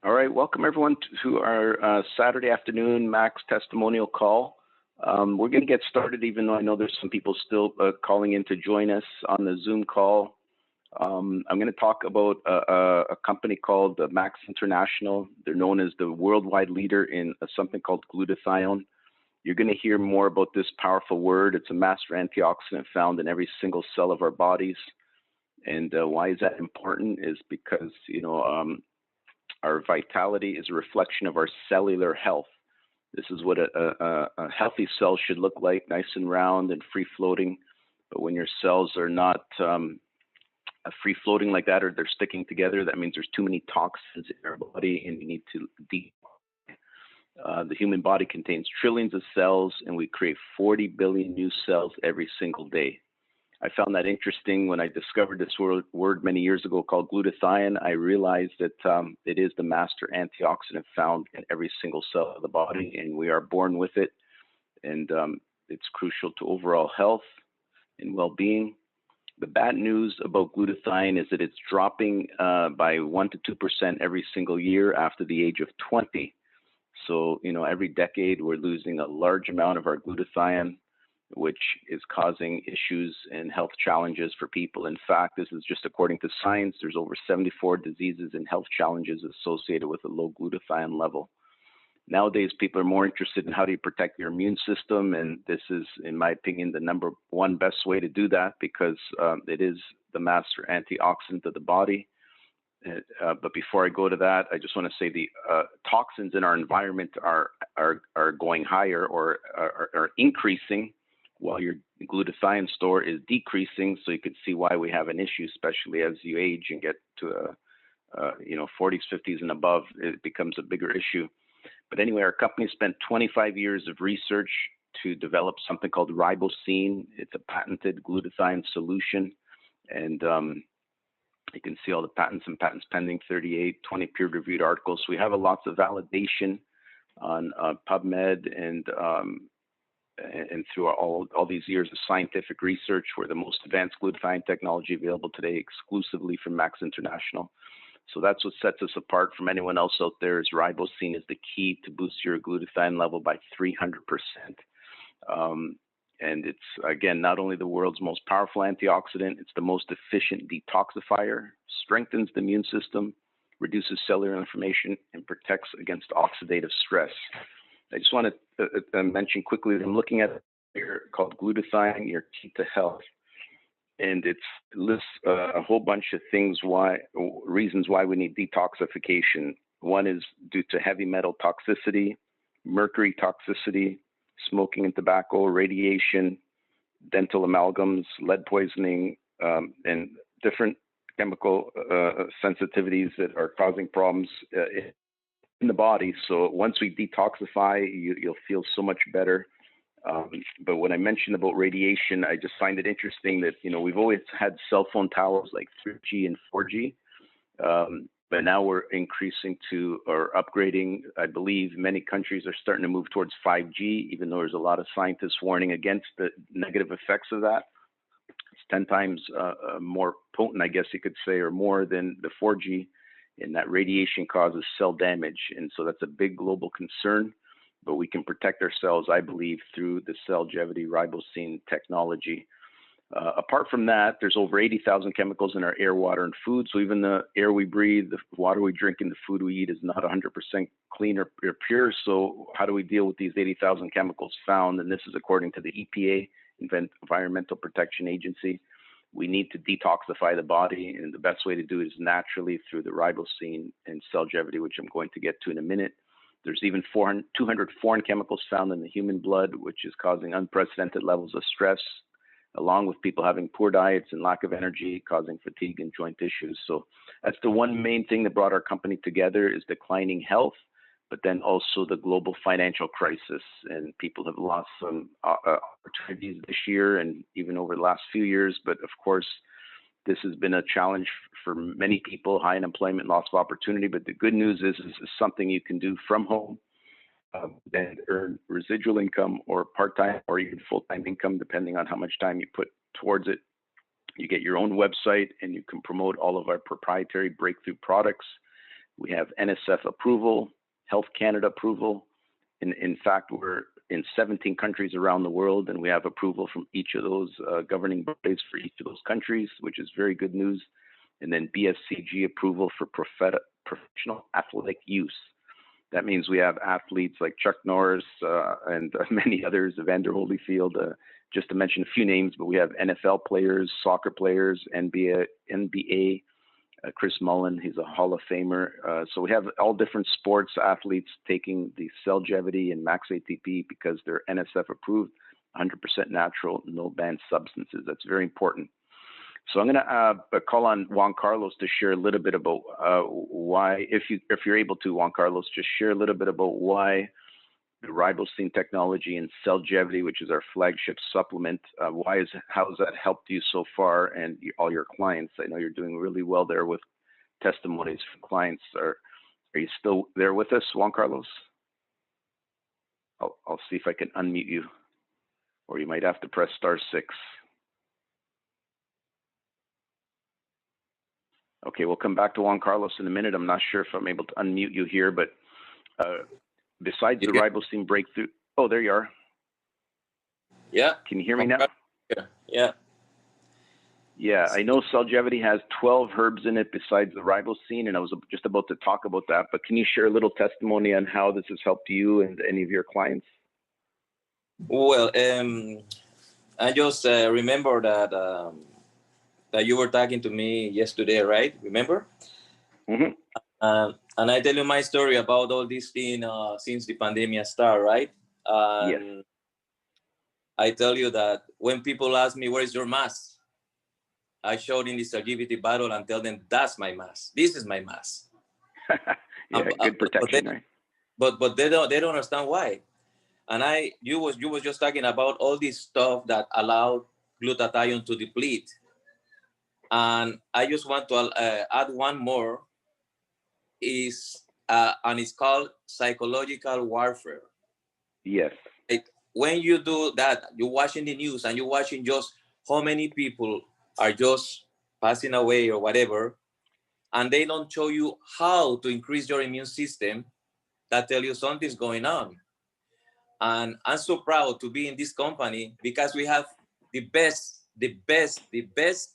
All right, welcome everyone to our Saturday afternoon Max testimonial call. We're going to get started, even though I know there's some people still calling in to join us on the Zoom call. I'm going to talk about a company called Max International. They're known as the worldwide leader in something called glutathione. You're going to hear more about this powerful word. It's a master antioxidant found in every single cell of our bodies. And why is that important? Is because, our vitality is a reflection of our cellular health. This is what a healthy cell should look like, nice and round and free floating. But when your cells are not free floating like that, or they're sticking together, that means there's too many toxins in our body and you need to the human body contains trillions of cells, and we create 40 billion new cells every single day. I found that interesting when I discovered this word many years ago called glutathione. I realized that it is the master antioxidant found in every single cell of the body, and we are born with it. And it's crucial to overall health and well-being. The bad news about glutathione is that it's dropping by 1 to 2% every single year after the age of 20. So, every decade we're losing a large amount of our glutathione, which is causing issues and health challenges for people. In fact, this is just according to science. There's over 74 diseases and health challenges associated with a low glutathione level. Nowadays, people are more interested in how do you protect your immune system, and this is, in my opinion, the number one best way to do that, because it is the master antioxidant of the body. But before I go to that, I just want to say the toxins in our environment are going higher or are increasing, while your glutathione store is decreasing. So you can see why we have an issue, especially as you age and get to 40s, 50s and above. It becomes a bigger issue. But anyway, our company spent 25 years of research to develop something called ribosine. It's a patented glutathione solution, and you can see all the patents and patents pending, 38, 20 peer-reviewed articles. So we have lots of validation on PubMed and through all these years of scientific research. We're the most advanced glutathione technology available today, exclusively from Max International. So that's what sets us apart from anyone else out there. Is ribosine is the key to boost your glutathione level by 300%. And it's, again, not only the world's most powerful antioxidant, it's the most efficient detoxifier, strengthens the immune system, reduces cellular inflammation, and protects against oxidative stress. I just want to mention quickly that I'm looking at here called Glutathione, Your Key to Health. And it lists a whole bunch of reasons why we need detoxification. One is due to heavy metal toxicity, mercury toxicity, smoking and tobacco, radiation, dental amalgams, lead poisoning, and different chemical sensitivities that are causing problems in the body. So once we detoxify, you'll feel so much better. But when I mentioned about radiation, I just find it interesting that, we've always had cell phone towers like 3G and 4G. But now we're increasing to, or upgrading, I believe many countries are starting to move towards 5G, even though there's a lot of scientists warning against the negative effects of that. It's 10 times more potent, I guess you could say, or more than the 4G, and that radiation causes cell damage. And so that's a big global concern, but we can protect ourselves, I believe, through the Celgevity ribosine technology. Apart from that, there's over 80,000 chemicals in our air, water, and food. So even the air we breathe, the water we drink, and the food we eat is not 100% clean or pure. So how do we deal with these 80,000 chemicals found? And this is according to the EPA, Environmental Protection Agency. We need to detoxify the body, and the best way to do it is naturally through the ribosine and Celgevity, which I'm going to get to in a minute. There's even 200 foreign chemicals found in the human blood, which is causing unprecedented levels of stress, along with people having poor diets and lack of energy, causing fatigue and joint issues. So that's the one main thing that brought our company together, is declining health, but then also the global financial crisis. And people have lost some opportunities this year and even over the last few years. But of course, this has been a challenge for many people, high unemployment, loss of opportunity. But the good news is something you can do from home and earn residual income or part-time or even full-time income, depending on how much time you put towards it. You get your own website and you can promote all of our proprietary breakthrough products. We have NSF approval, Health Canada approval. In fact, we're in 17 countries around the world, and we have approval from each of those governing bodies for each of those countries, which is very good news. And then BSCG approval for professional athletic use. That means we have athletes like Chuck Norris and many others, Evander Holyfield, just to mention a few names, but we have NFL players, soccer players, NBA, Chris Mullen, he's a Hall of Famer. So we have all different sports athletes taking the Cellgevity and Max ATP because they're NSF approved, 100% natural, no banned substances. That's very important. So I'm going to call on Juan Carlos to share a little bit about why, if you're able to, Juan Carlos, just share a little bit about why the ribosine technology and Cellgevity, which is our flagship supplement, how has that helped you so far and all your clients? I know you're doing really well there with testimonies from clients. Are you still there with us, Juan Carlos? I'll see if I can unmute you, or you might have to press *6. Okay, we'll come back to Juan Carlos in a minute. I'm not sure if I'm able to unmute you here, but besides the ribosine breakthrough, oh, there you are. Yeah. Can you hear me now? Yeah. Yeah, I know Cellgevity has 12 herbs in it besides the ribosine, and I was just about to talk about that, but can you share a little testimony on how this has helped you and any of your clients? Well, I just remember that that you were talking to me yesterday, right? Remember? Mm-hmm. And I tell you my story about all this thing since the pandemic started, right? Yes. I tell you that when people ask me, where's your mask? I showed in the Cellgevity bottle and tell them, that's my mask. This is my mask. Yeah, good protection, right? But they don't understand why. And you was just talking about all this stuff that allowed glutathione to deplete. And I just want to add one more, and it's called psychological warfare. Yes. When you do that, you're watching the news and you're watching just how many people are just passing away or whatever, and they don't show you how to increase your immune system, that tell you something's going on. And I'm so proud to be in this company because we have the best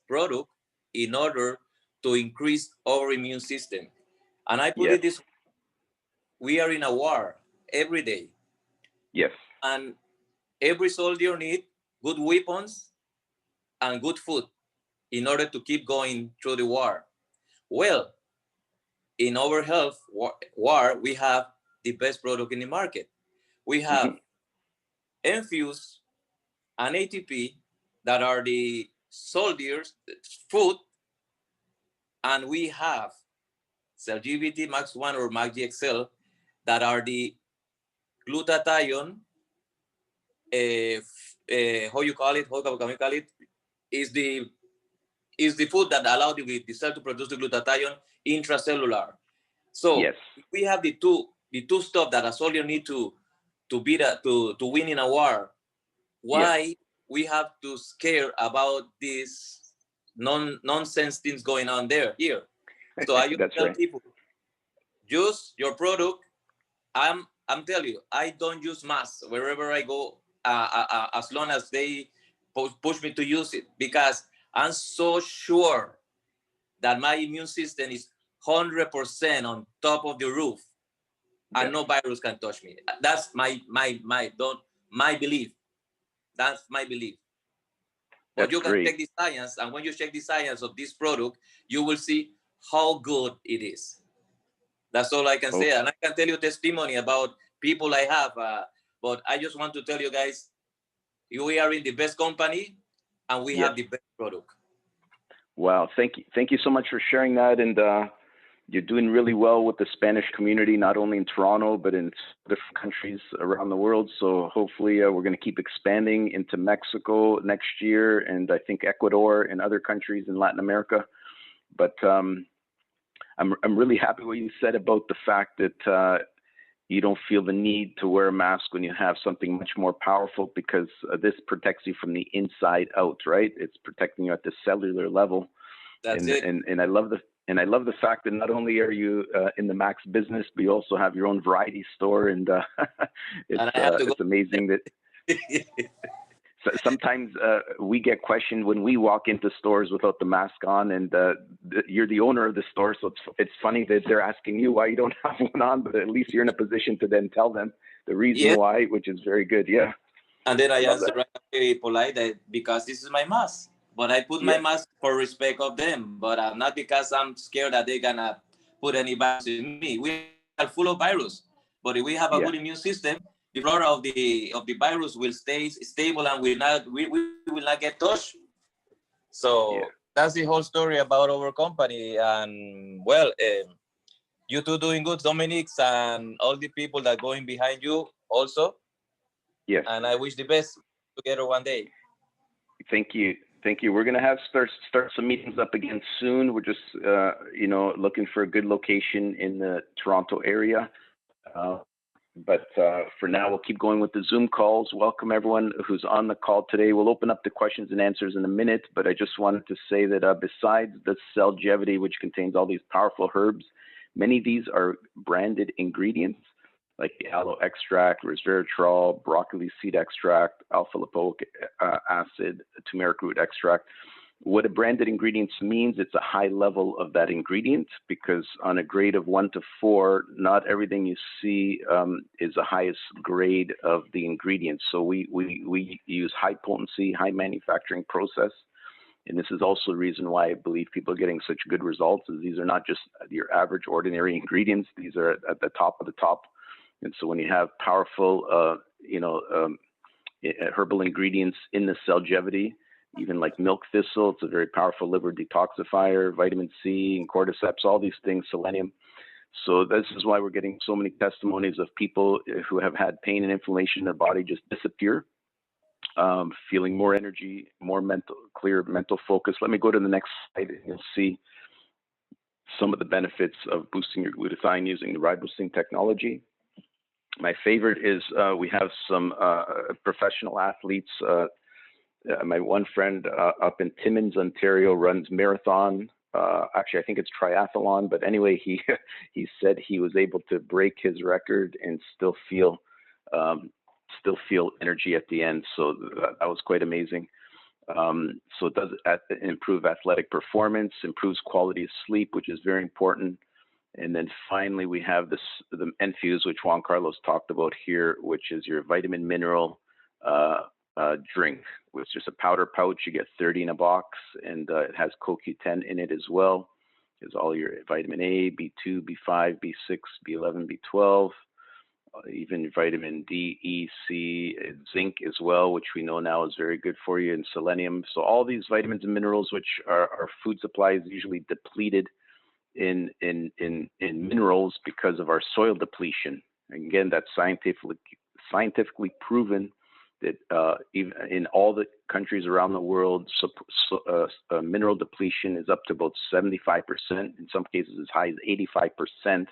product in order to increase our immune system. And I put it this way, we are in a war every day. Yes. And every soldier needs good weapons and good food in order to keep going through the war. Well, in our health war, we have the best product in the market. We have Enfuse and ATP that are the soldiers' food, and we have Cellgevity Max 1 or Max GXL that are the glutathione, how you call it, how can we call it, is the food that allows the cell to produce the glutathione intracellular. So we have the two stuff that a soldier need to win in a war. Why we have to scare about this nonsense things going on here? So I just tell people, use your product. I'm telling you, I don't use masks wherever I go, as long as they push me to use it, because I'm so sure that my immune system is 100% on top of the roof, and no virus can touch me. That's my belief. That's my belief. But you can check the science, and when you check the science of this product, you will see how good it is. That's all I can say. And I can tell you testimony about people I have, but I just want to tell you guys, we are in the best company, and we have the best product. Wow, thank you so much for sharing that, and you're doing really well with the Spanish community, not only in Toronto, but in different countries around the world. So hopefully we're going to keep expanding into Mexico next year, and I think Ecuador and other countries in Latin America. But I'm really happy what you said about the fact that you don't feel the need to wear a mask when you have something much more powerful, because this protects you from the inside out, right? It's protecting you at the cellular level. That's it. And I love And I love the fact that not only are you in the Max business, but you also have your own variety store, and it's amazing that sometimes we get questioned when we walk into stores without the mask on, and you're the owner of the store, so it's funny that they're asking you why you don't have one on, but at least you're in a position to then tell them the reason why, which is very good. Yeah. And then I answer very polite that because this is my mask. But I put my mask for respect of them, but not because I'm scared that they're gonna put any virus in me. We are full of virus, but if we have a good immune system, the flora of the virus will stay stable and we will not get touched. So that's the whole story about our company. And well, you two doing good, Dominic, and all the people that going behind you also. Yes. And I wish the best together one day. Thank you. Thank you. We're going to have start some meetings up again soon. We're just, looking for a good location in the Toronto area. But for now, we'll keep going with the Zoom calls. Welcome everyone who's on the call today. We'll open up the questions and answers in a minute, but I just wanted to say that besides the Cellgevity, which contains all these powerful herbs, many of these are branded ingredients like the aloe extract, resveratrol, broccoli seed extract, alpha lipoic acid, turmeric root extract. What a branded ingredients means, it's a high level of that ingredient, because on a grade of 1 to 4, not everything you see is the highest grade of the ingredients. So we use high potency, high manufacturing process. And this is also the reason why I believe people are getting such good results, is these are not just your average ordinary ingredients. These are at the top of the top. And so when you have powerful, herbal ingredients in the Cellgevity, even like milk thistle, it's a very powerful liver detoxifier, vitamin C and cordyceps, all these things, selenium. So this is why we're getting so many testimonies of people who have had pain and inflammation in their body just disappear, feeling more energy, more clear mental focus. Let me go to the next slide and you'll see some of the benefits of boosting your glutathione using the RiboSync technology. My favorite is we have some professional athletes. My one friend up in Timmins, Ontario, runs marathon. Actually, I think it's triathlon. But anyway, he said he was able to break his record and still feel energy at the end. So that was quite amazing. So it does improve athletic performance, improves quality of sleep, which is very important. And then finally, we have the Enfuse, which Juan Carlos talked about here, which is your vitamin mineral drink, which is just a powder pouch. You get 30 in a box, and it has CoQ10 in it as well. It's all your vitamin A, B2, B5, B6, B11, B12, even vitamin D, E, C, zinc as well, which we know now is very good for you, and selenium. So all these vitamins and minerals, which our food supply is usually depleted in minerals because of our soil depletion. And again, that's scientifically proven that even in all the countries around the world, mineral depletion is up to about 75%, in some cases as high as 85%.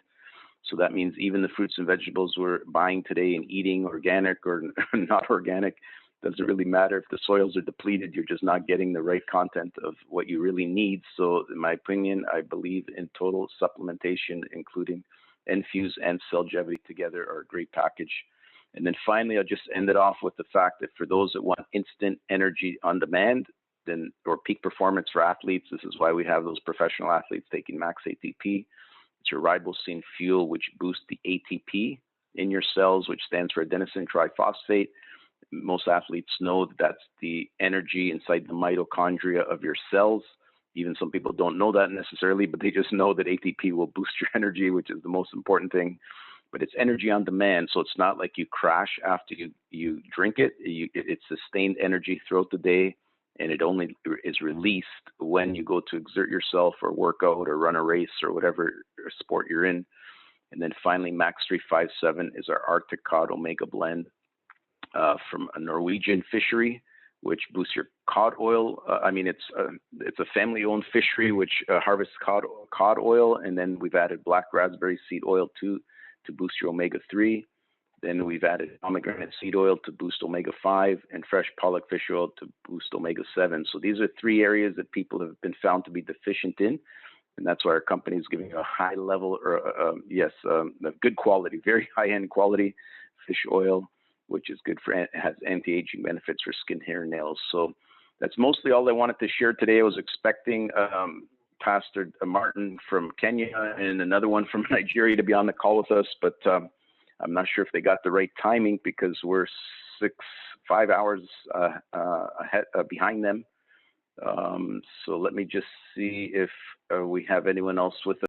So that means even the fruits and vegetables we're buying today and eating, organic or not organic, doesn't really matter. If the soils are depleted, you're just not getting the right content of what you really need. So in my opinion, I believe in total supplementation, including Enfuse and Cellgevity together are a great package. And then finally, I'll just end it off with the fact that for those that want instant energy on demand, or peak performance for athletes, this is why we have those professional athletes taking Max ATP. It's your ribosine fuel, which boosts the ATP in your cells, which stands for adenosine triphosphate. Most athletes know that that's the energy inside the mitochondria of your cells. Even some people don't know that necessarily, but they just know that ATP will boost your energy, which is the most important thing. But it's energy on demand, so it's not like you crash after you drink it. It's sustained energy throughout the day, and it only is released when you go to exert yourself or work out or run a race or whatever sport you're in. And then finally, Max 357 is our Arctic cod omega blend from a Norwegian fishery, which boosts your cod oil. It's a family-owned fishery which harvests cod oil, and then we've added black raspberry seed oil to boost your omega-3. Then we've added pomegranate seed oil to boost omega-5 and fresh pollock fish oil to boost omega-7. So these are 3 areas that people have been found to be deficient in. And that's why our company is giving a high level, or good quality, very high-end quality fish oil, which is good for, has anti-aging benefits for skin, hair, and nails. So that's mostly all I wanted to share today. I was expecting Pastor Martin from Kenya and another one from Nigeria to be on the call with us, but I'm not sure if they got the right timing because we're 5 hours ahead, behind them. So let me just see if we have anyone else with us.